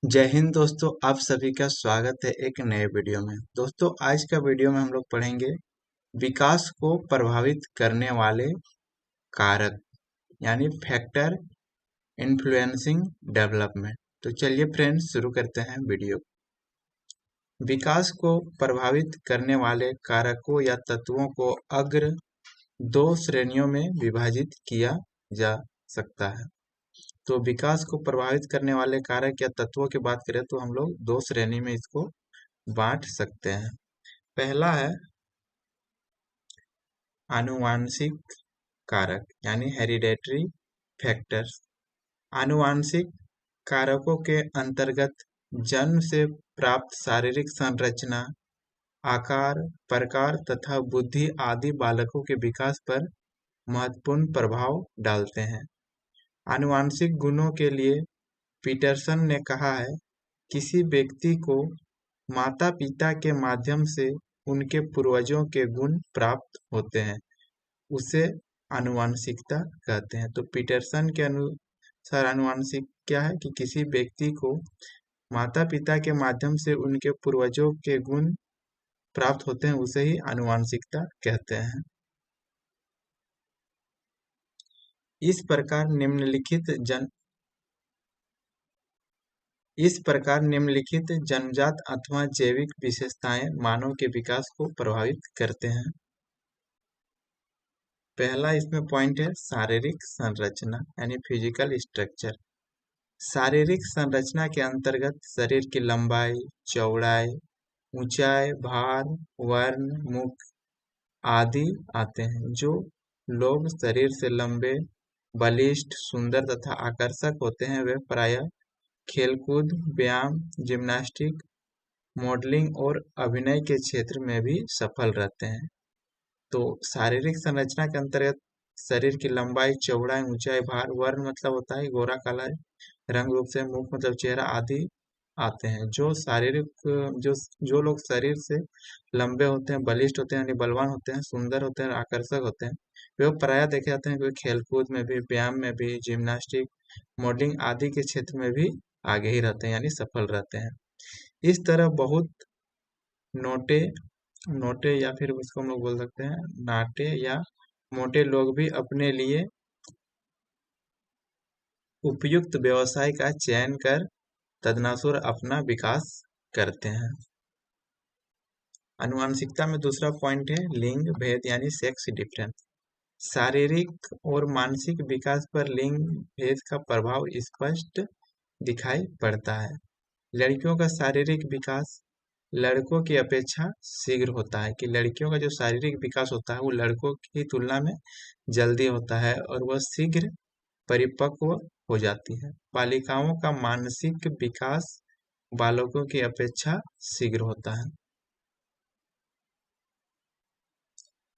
जय हिंद दोस्तों, आप सभी का स्वागत है एक नए वीडियो में। दोस्तों, आज का वीडियो में हम लोग पढ़ेंगे विकास को प्रभावित करने वाले कारक यानी फैक्टर इन्फ्लुएंसिंग डेवलपमेंट। तो चलिए फ्रेंड्स, शुरू करते हैं वीडियो। विकास को प्रभावित करने वाले कारकों या तत्वों को अग्र दो श्रेणियों में विभाजित किया जा सकता है। तो विकास को प्रभावित करने वाले कारक या तत्वों की बात करें तो हम लोग दो श्रेणी में इसको बांट सकते हैं। पहला है आनुवांशिक कारक यानी हेरिडेटरी फैक्टर्स। आनुवांशिक कारकों के अंतर्गत जन्म से प्राप्त शारीरिक संरचना, आकार, प्रकार तथा बुद्धि आदि बालकों के विकास पर महत्वपूर्ण प्रभाव डालते हैं। आनुवांशिक गुणों के लिए पीटरसन ने कहा है, किसी व्यक्ति को माता-पिता के माध्यम से उनके पूर्वजों के गुण प्राप्त होते हैं, उसे आनुवांशिकता कहते हैं। तो पीटरसन के अनुसार आनुवांशिक क्या है कि किसी व्यक्ति को माता-पिता के माध्यम से उनके पूर्वजों के गुण प्राप्त होते हैं, उसे ही आनुवांशिकता कहते हैं। इस प्रकार निम्नलिखित जन्मजात अथवा जैविक विशेषताएं मानव के विकास को प्रभावित करते हैं। पहला इसमें पॉइंट है शारीरिक संरचना यानी फिजिकल स्ट्रक्चर। शारीरिक संरचना के अंतर्गत शरीर की लंबाई, चौड़ाई, ऊंचाई, भार, वर्ण, मुख आदि आते हैं। जो लोग शरीर से लंबे, बलिष्ठ, सुंदर तथा आकर्षक होते हैं, वे प्रायः खेलकूद, व्यायाम, जिम्नास्टिक, मॉडलिंग और अभिनय के क्षेत्र में भी सफल रहते हैं। तो शारीरिक संरचना के अंतर्गत शरीर की लंबाई, चौड़ाई, ऊंचाई, भार, वर्ण मतलब होता है गोरा काला, रंग रूप से, मुख मतलब चेहरा आदि आते हैं। जो लोग शरीर से लंबे होते हैं, बलिष्ठ होते हैं यानी बलवान होते हैं, सुंदर होते हैं, आकर्षक होते हैं, वे प्रायः देखे जाते हैं कि खेलकूद में भी, व्यायाम में भी, जिम्नास्टिक, मॉडलिंग आदि के क्षेत्र में भी आगे ही रहते हैं यानी सफल रहते हैं। इस तरह बहुत नोटे नोटे या फिर उसको हम लोग बोल सकते हैं नाटे या मोटे लोग भी अपने लिए उपयुक्त व्यवसाय का चयन कर तदनुसार अपना विकास करते हैं। आनुवंशिकता में दूसरा पॉइंट है लिंग भेद यानी सेक्स डिफरेंस। शारीरिक और मानसिक विकास पर लिंग भेद का प्रभाव स्पष्ट दिखाई पड़ता है। लड़कियों का शारीरिक विकास लड़कों की अपेक्षा शीघ्र होता है, कि लड़कियों का जो शारीरिक विकास होता है वो लड़कों की तुलना में जल्दी होता है और वह शीघ्र परिपक्व हो जाती है। बालिकाओं का मानसिक विकास बालकों की अपेक्षा शीघ्र होता है।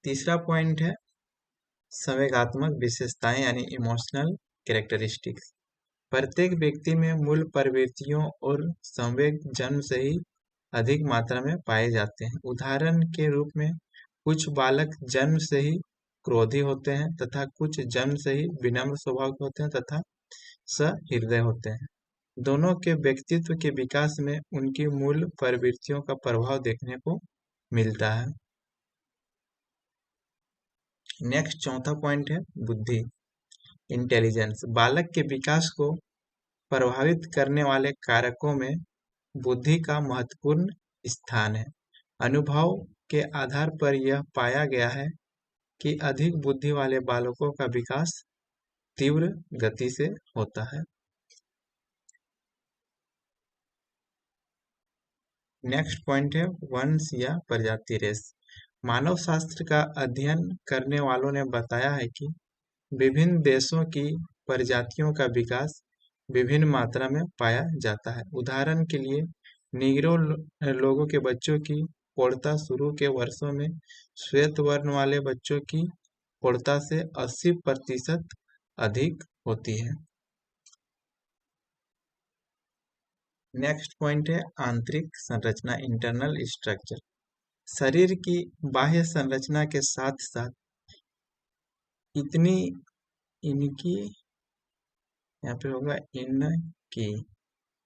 तीसरा पॉइंट है संवेगात्मक विशेषताएं यानी इमोशनल कैरेक्टरिस्टिक्स। प्रत्येक व्यक्ति में मूल प्रवृत्तियों और संवेग जन्म से ही अधिक मात्रा में पाए जाते हैं। उदाहरण के रूप में कुछ बालक जन्म से ही क्रोधी होते हैं तथा कुछ जन्म से ही विनम्र स्वभाव के होते हैं तथा सहृदय होते हैं। दोनों के व्यक्तित्व के विकास में उनकी मूल प्रवृत्तियों का प्रभाव देखने को मिलता है। नेक्स्ट चौथा पॉइंट है बुद्धि, इंटेलिजेंस। बालक के विकास को प्रभावित करने वाले कारकों में बुद्धि का महत्वपूर्ण स्थान है। अनुभव के आधार पर यह पाया गया है कि अधिक बुद्धि वाले बालकों का विकास तीव्र गति से होता है। नेक्स्ट पॉइंट है वंश या प्रजाति रेस। मानव शास्त्र का अध्ययन करने वालों ने बताया है कि विभिन्न देशों की प्रजातियों का विकास विभिन्न मात्रा में पाया जाता है। उदाहरण के लिए नीग्रो लोगों के बच्चों की प्रौढ़ता शुरू के वर्षों में श्वेत वर्ण वाले बच्चों की प्रौढ़ता से 80% अधिक होती है। नेक्स्ट पॉइंट है आंतरिक संरचना, इंटरनल स्ट्रक्चर। शरीर की बाह्य संरचना के साथ साथ इनकी यहाँ पे होगा इनकी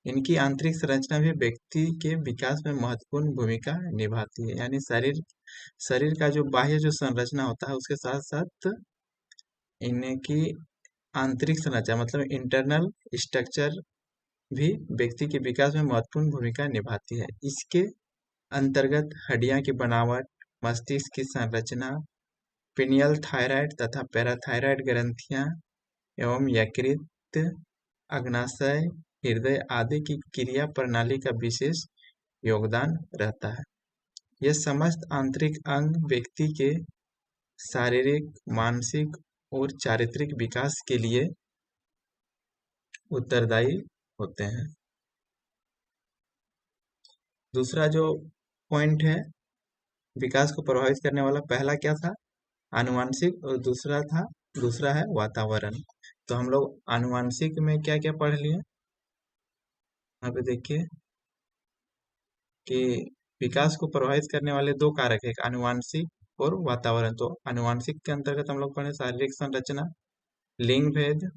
इनकी आंतरिक संरचना भी व्यक्ति के विकास में महत्वपूर्ण भूमिका निभाती है। यानी शरीर का जो बाह्य जो संरचना होता है उसके साथ साथ इनकी आंतरिक संरचना मतलब इंटरनल स्ट्रक्चर भी व्यक्ति के विकास में महत्वपूर्ण भूमिका निभाती है। इसके अंतर्गत हड्डियां की बनावट, मस्तिष्क की संरचना, पिनियल थायराइड तथा पैराथायराइड ग्रंथियां एवं यकृत, अग्नाशय, हृदय आदि की क्रिया प्रणाली का विशेष योगदान रहता है। यह समस्त आंतरिक अंग व्यक्ति के शारीरिक, मानसिक और चारित्रिक विकास के लिए उत्तरदायी होते हैं। दूसरा जो पॉइंट है विकास को प्रभावित करने वाला, पहला क्या था? आनुवांशिक, और दूसरा है वातावरण। तो हम लोग आनुवांशिक में क्या क्या पढ़ लिए? यहाँ पे देखिए कि विकास को प्रभावित करने वाले दो कारक है, आनुवांशिक और वातावरण। तो आनुवांशिक के अंतर्गत हम लोग पढ़े शारीरिक संरचना, लिंग भेद,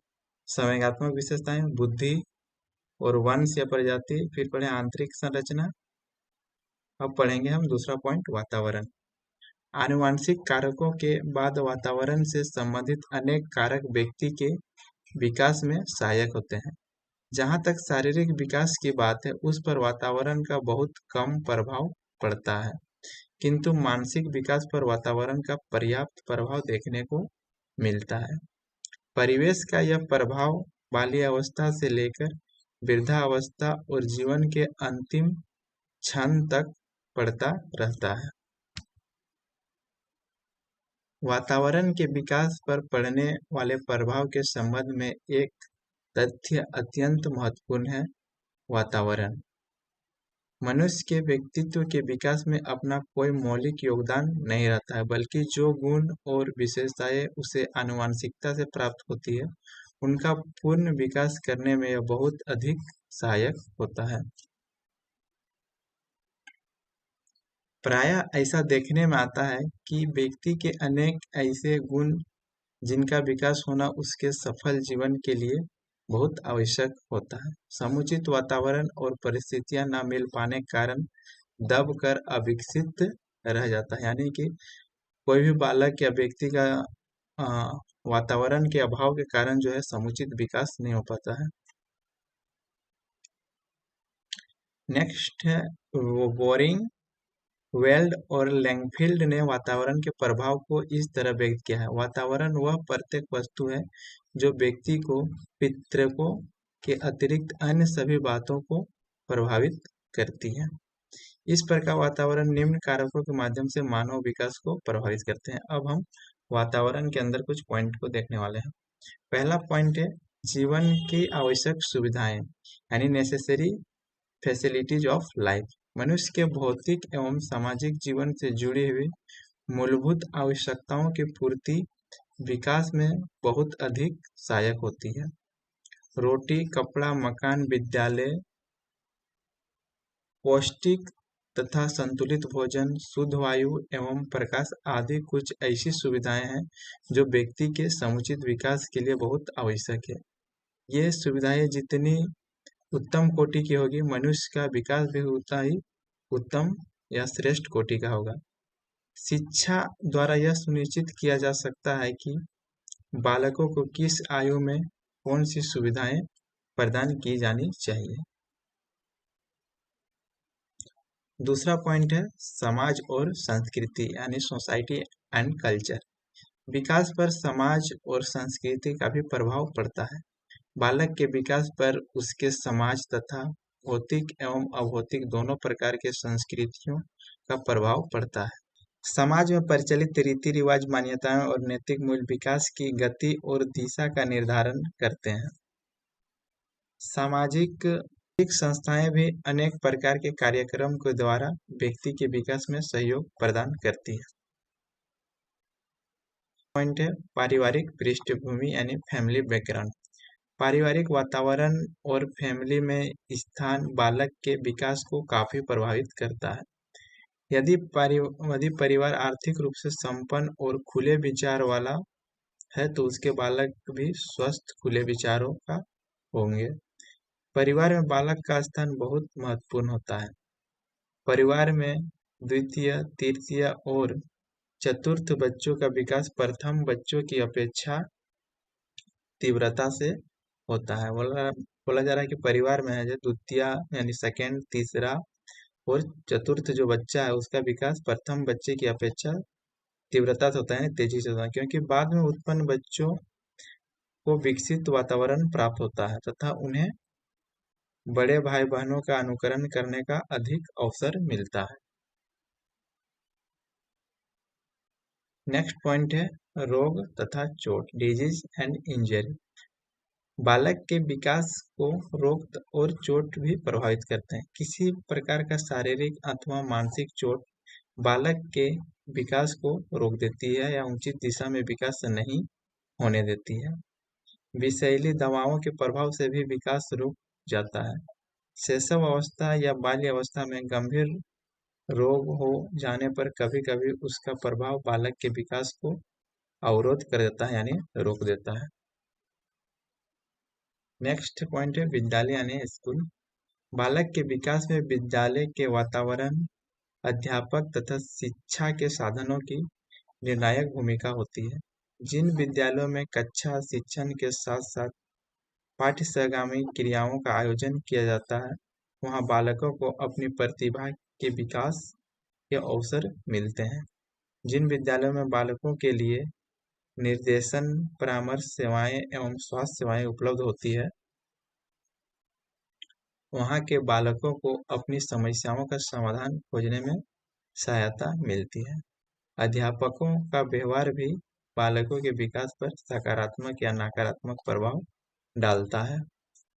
संवेगात्मक विशेषताएं, बुद्धि और वंश या प्रजाति। फिर पढ़े आंतरिक संरचना। अब पढ़ेंगे हम दूसरा पॉइंट, वातावरण। आनुवांशिक कारकों के बाद वातावरण से संबंधित अनेक कारक व्यक्ति के विकास में सहायक होते हैं। जहाँ तक शारीरिक विकास की बात है उस पर वातावरण का बहुत कम प्रभाव पड़ता है, किंतु मानसिक विकास पर वातावरण का पर्याप्त प्रभाव देखने को मिलता है। परिवेश का यह प्रभाव बाल्यावस्था से लेकर वृद्धावस्था और जीवन के अंतिम क्षण तक पड़ता रहता है। वातावरण के विकास पर पड़ने वाले प्रभाव के संबंध में एक तथ्य अत्यंत महत्वपूर्ण है। वातावरण मनुष्य के व्यक्तित्व के विकास में अपना कोई मौलिक योगदान नहीं रहता है, बल्कि जो गुण और विशेषताएं उसे आनुवांशिकता से प्राप्त होती है उनका पूर्ण विकास करने में यह बहुत अधिक सहायक होता है। प्रायः ऐसा देखने में आता है कि व्यक्ति के अनेक ऐसे गुण जिनका विकास होना उसके सफल जीवन के लिए बहुत आवश्यक होता है, समुचित वातावरण और परिस्थितियां न मिल पाने के कारण दब कर अविकसित रह जाता है। यानी कि कोई भी बालक या व्यक्ति का वातावरण के अभाव के कारण जो है समुचित विकास नहीं हो पाता है। नेक्स्ट है बोरिंग, वेल्ड और लैंगफील्ड ने वातावरण के प्रभाव को इस तरह व्यक्त किया है। वातावरण वह प्रत्येक वस्तु है जो व्यक्ति को पितृकों के अतिरिक्त अन्य सभी बातों को प्रभावित करती है। इस प्रकार वातावरण निम्न कारकों के माध्यम से मानव विकास को प्रभावित करते हैं। अब हम वातावरण के अंदर कुछ पॉइंट को देखने वाले हैं। पहला पॉइंट है जीवन की आवश्यक सुविधाएं, यानी नेसेसरी फैसिलिटीज ऑफ लाइफ। मनुष्य के भौतिक एवं सामाजिक जीवन से जुड़ी हुई मूलभूत आवश्यकताओं की पूर्ति विकास में बहुत अधिक सहायक होती है। रोटी, कपड़ा, मकान, विद्यालय, पौष्टिक तथा संतुलित भोजन, शुद्ध वायु एवं प्रकाश आदि कुछ ऐसी सुविधाएं हैं जो व्यक्ति के समुचित विकास के लिए बहुत आवश्यक है। ये सुविधाएं जितनी उत्तम कोटि की होगी, मनुष्य का विकास भी उतना ही उत्तम या श्रेष्ठ कोटि का होगा। शिक्षा द्वारा यह सुनिश्चित किया जा सकता है कि बालकों को किस आयु में कौन सी सुविधाएं प्रदान की जानी चाहिए। दूसरा पॉइंट है समाज और संस्कृति, यानी सोसाइटी एंड कल्चर। विकास पर समाज और संस्कृति का भी प्रभाव पड़ता है। बालक के विकास पर उसके समाज तथा भौतिक एवं अभौतिक दोनों प्रकार के संस्कृतियों का प्रभाव पड़ता है। समाज में प्रचलित रीति रिवाज, मान्यताएं और नैतिक मूल्य विकास की गति और दिशा का निर्धारण करते हैं। सामाजिक संस्थाएं भी अनेक प्रकार के कार्यक्रम के द्वारा व्यक्ति के विकास में सहयोग प्रदान करती है। पॉइंट है पारिवारिक पृष्ठभूमि, यानी फैमिली बैकग्राउंड। पारिवारिक वातावरण और फैमिली में स्थान बालक के विकास को काफी प्रभावित करता है। यदि परिवार आर्थिक रूप से संपन्न और खुले विचार वाला है तो उसके बालक भी स्वस्थ खुले विचारों का होंगे। परिवार में बालक का स्थान बहुत महत्वपूर्ण होता है। परिवार में द्वितीय, तृतीय और चतुर्थ बच्चों का विकास प्रथम बच्चों की अपेक्षा तीव्रता से होता है। बोला बोला जा रहा है कि परिवार में है जो द्वितीय यानी सेकंड, तीसरा और चतुर्थ जो बच्चा है उसका विकास प्रथम बच्चे की अपेक्षा तीव्रता से होता है, तेजी से होता है, क्योंकि बाद में उत्पन्न बच्चों को विकसित वातावरण प्राप्त होता है तथा उन्हें बड़े भाई बहनों का अनुकरण करने का अधिक अवसर मिलता है। नेक्स्ट पॉइंट है रोग तथा चोट, डिजीज एंड इंजरी। बालक के विकास को रोग और चोट भी प्रभावित करते हैं। किसी प्रकार का शारीरिक अथवा मानसिक चोट बालक के विकास को रोक देती है या उचित दिशा में विकास नहीं होने देती है। विषैली दवाओं के प्रभाव से भी विकास रुक जाता है। शैशव अवस्था या बाल्य अवस्था में गंभीर रोग हो जाने पर कभी कभी उसका प्रभाव बालक के विकास को अवरोध कर देता है यानी रोक देता है। नेक्स्ट पॉइंट है विद्यालय यानी स्कूल। बालक के विकास में विद्यालय के वातावरण, अध्यापक तथा शिक्षा के साधनों की निर्णायक भूमिका होती है। जिन विद्यालयों में कक्षा शिक्षण के साथ साथ पाठ्यगामी क्रियाओं का आयोजन किया जाता है वहाँ बालकों को अपनी प्रतिभा के विकास के अवसर मिलते हैं। जिन विद्यालयों में बालकों के लिए निर्देशन, परामर्श सेवाएं एवं स्वास्थ्य सेवाएं उपलब्ध होती है वहाँ के बालकों को अपनी समस्याओं का समाधान खोजने में सहायता मिलती है। अध्यापकों का व्यवहार भी बालकों के विकास पर सकारात्मक या नकारात्मक प्रभाव डालता है।